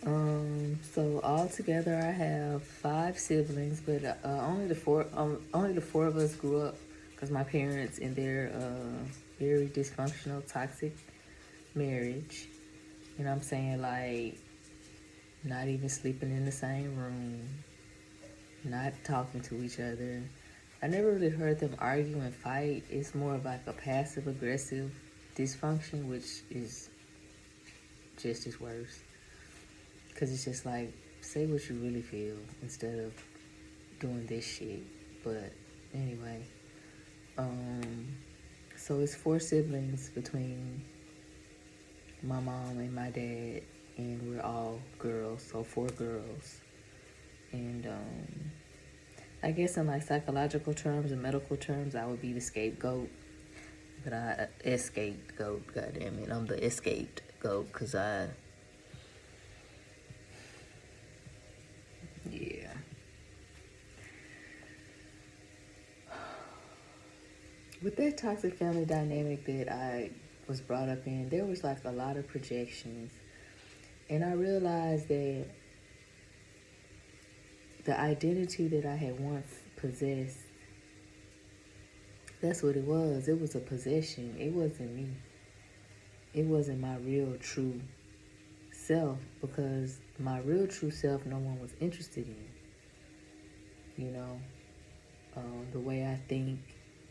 So all together I have 5 siblings, but only the four of us grew up because my parents in their very dysfunctional, toxic marriage. You know what I'm saying? Like, not even sleeping in the same room, not talking to each other. I never really heard them argue and fight. It's more of like a passive aggressive dysfunction, which is just as worse. Because it's just like, say what you really feel instead of doing this shit. But anyway, um, so it's 4 siblings between my mom and my dad, and we're all girls, so 4 girls. And I guess in like psychological terms and medical terms, I would be the scapegoat. But I escaped goat, goddamn it. I'm the escaped goat because yeah. With that toxic family dynamic that I was brought up in, there was like a lot of projections. And I realized that the identity that I had once possessed, that's what it was. It was a possession. It wasn't me. It wasn't my real true self, because my real true self no one was interested in. You know, the way I think,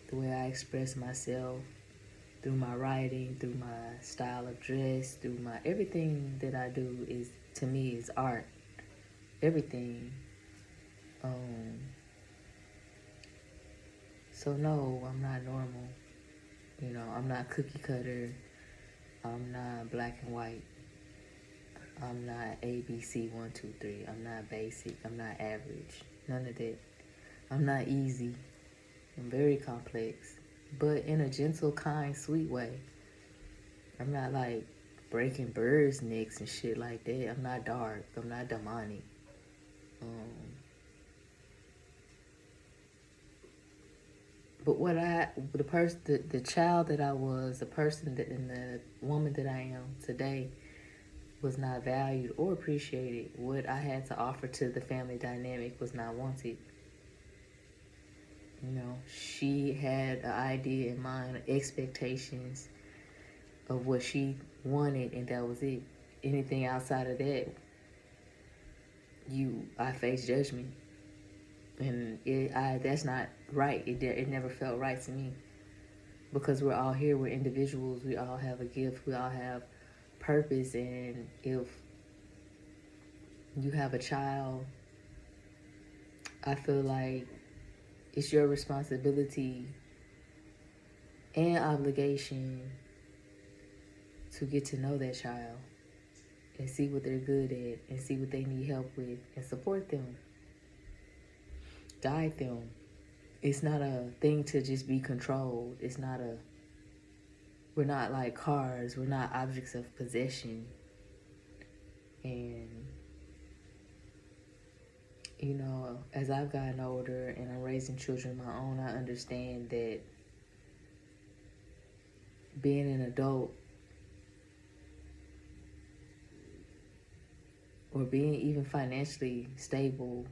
the way I express myself, through my writing, through my style of dress, through my everything that I do is, to me, is art. Everything. Um, so no, I'm not normal. You know, I'm not cookie cutter. I'm not black and white. I'm not ABC 1, 2, 3. I'm not basic. I'm not average. None of that. I'm not easy. I'm very complex, but in a gentle, kind, sweet way. I'm not like breaking birds' necks and shit like that. I'm not dark. I'm not demonic. Um, but the child that I was, the person that, and the woman that I am today, was not valued or appreciated. What I had to offer to the family dynamic was not wanted. You know, she had an idea in mind, expectations of what she wanted, and that was it. Anything outside of that, I face judgment, and that's not right. It never felt right to me, because we're all here. We're individuals. We all have a gift. We all have purpose, and if you have a child, I feel like it's your responsibility and obligation to get to know that child and see what they're good at and see what they need help with and support them, guide them. It's not a thing to just be controlled. We're not like cars. We're not objects of possession. And, you know, as I've gotten older and I'm raising children of my own, I understand that being an adult, or being even financially stable,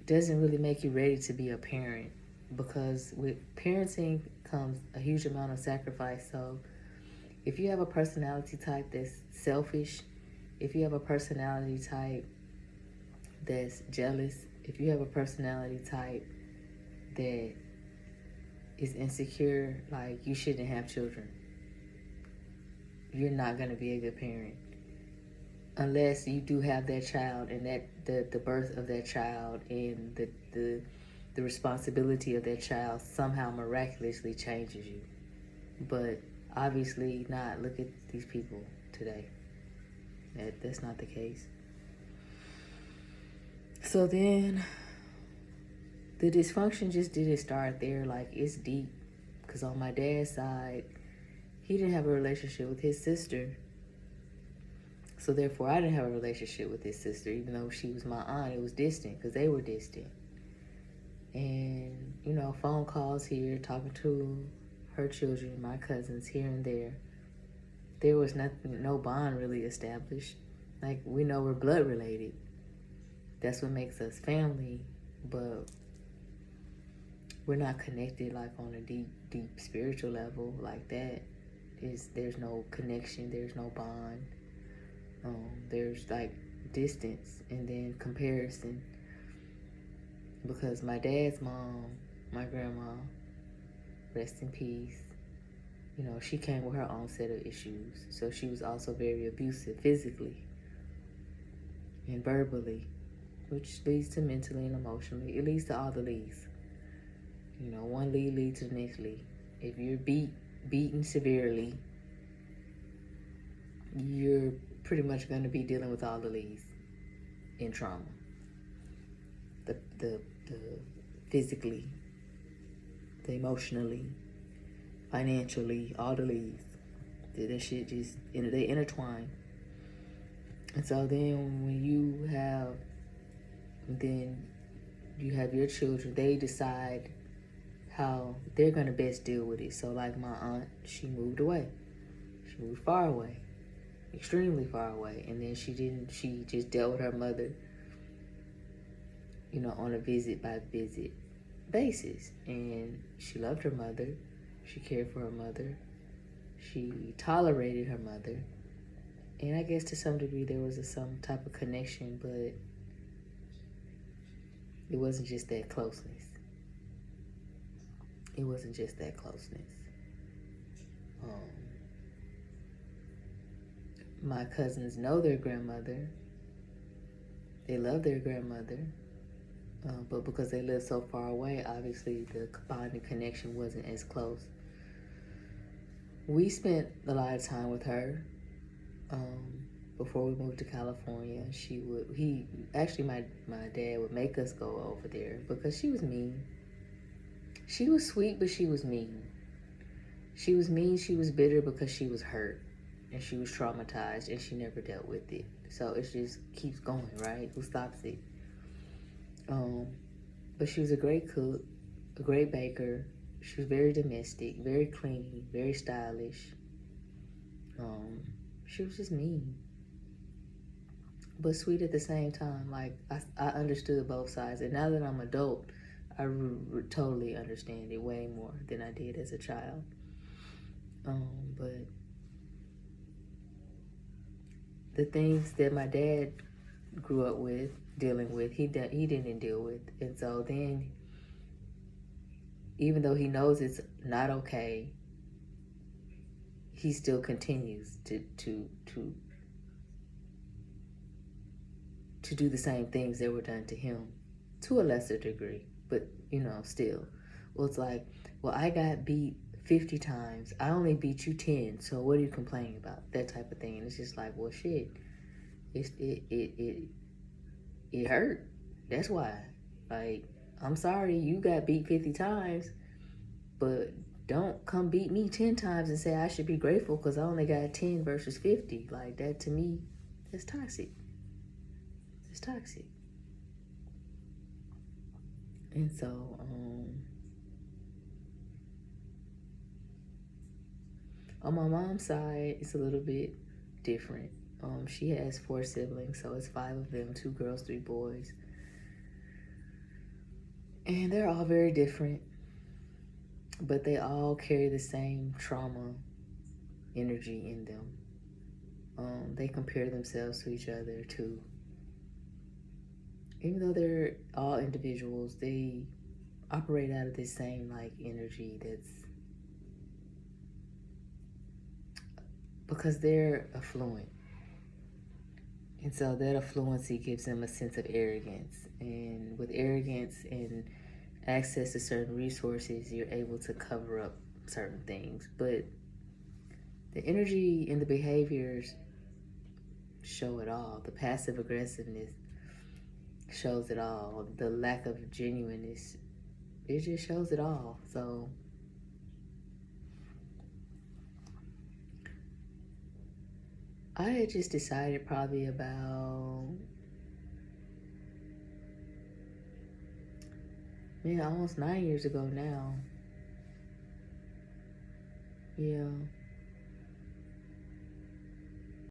doesn't really make you ready to be a parent, because with parenting comes a huge amount of sacrifice. So if you have a personality type that's selfish, if you have a personality type that's jealous, if you have a personality type that is insecure, like, you shouldn't have children. You're not going to be a good parent unless you do have that child, and that the birth of that child and the responsibility of that child somehow miraculously changes you. But obviously not. Look at these people today. That's not the case. So then the dysfunction just didn't start there. Like, it's deep, because on my dad's side, he didn't have a relationship with his sister. So therefore, I didn't have a relationship with his sister, even though she was my aunt. It was distant because they were distant. And, you know, phone calls here, talking to her children, my cousins here and there. there was nothing, no bond really established. Like, we know we're blood related. That's what makes us family, but we're not connected like on a deep spiritual level like that. There's no connection, there's no bond. There's like distance and then comparison. Because my dad's mom, my grandma, rest in peace, you know, she came with her own set of issues. So she was also very abusive physically and verbally, which leads to mentally and emotionally. It leads to all the leads. You know, one lead leads to the next lead. If you're beaten severely, you're pretty much going to be dealing with all the leads in trauma. The physically, the emotionally, financially, all the leads. That shit just, they intertwine. And so then when you have your children, they decide how they're going to best deal with it. So like my aunt, she moved away. She moved far away, extremely far away. And then she just dealt with her mother, you know, on a visit by visit basis. And she loved her mother. She cared for her mother. She tolerated her mother. And I guess to some degree there was some type of connection, but it wasn't just that closeness. It wasn't just that closeness. My cousins know their grandmother. They love their grandmother. But because they live so far away, obviously the bonding connection wasn't as close. We spent a lot of time with her. Before we moved to California, my dad would make us go over there because she was mean. She was sweet, but she was mean. She was mean, she was bitter because she was hurt and she was traumatized and she never dealt with it. So it just keeps going, right? Who stops it? But she was a great cook, a great baker. She was very domestic, very clean, very stylish. She was just mean, but sweet at the same time. Like, I understood both sides. And now that I'm adult, I totally understand it way more than I did as a child. But the things that my dad grew up with, dealing with, he didn't deal with. And so then, even though he knows it's not okay, he still continues to do the same things that were done to him, to a lesser degree, but you know, still. Well, it's like, well, I got beat 50 times. I only beat you 10. So what are you complaining about? That type of thing. And it's just like, well, shit. It hurt. That's why. Like, I'm sorry you got beat 50 times, but don't come beat me 10 times and say I should be grateful because I only got 10 versus 50. Like, that to me, that's toxic. It's toxic. And so, on my mom's side, it's a little bit different. She has 4 siblings, so it's 5 of them, 2 girls, 3 boys. And they're all very different, but they all carry the same trauma energy in them. They compare themselves to each other too. Even though they're all individuals, they operate out of this same like energy that's because they're affluent. And so that affluency gives them a sense of arrogance. And with arrogance and access to certain resources, you're able to cover up certain things. But the energy and the behaviors show it all. The passive aggressiveness shows it all. The lack of genuineness, it just shows it all. So I had just decided probably about, almost 9 years ago now. Yeah,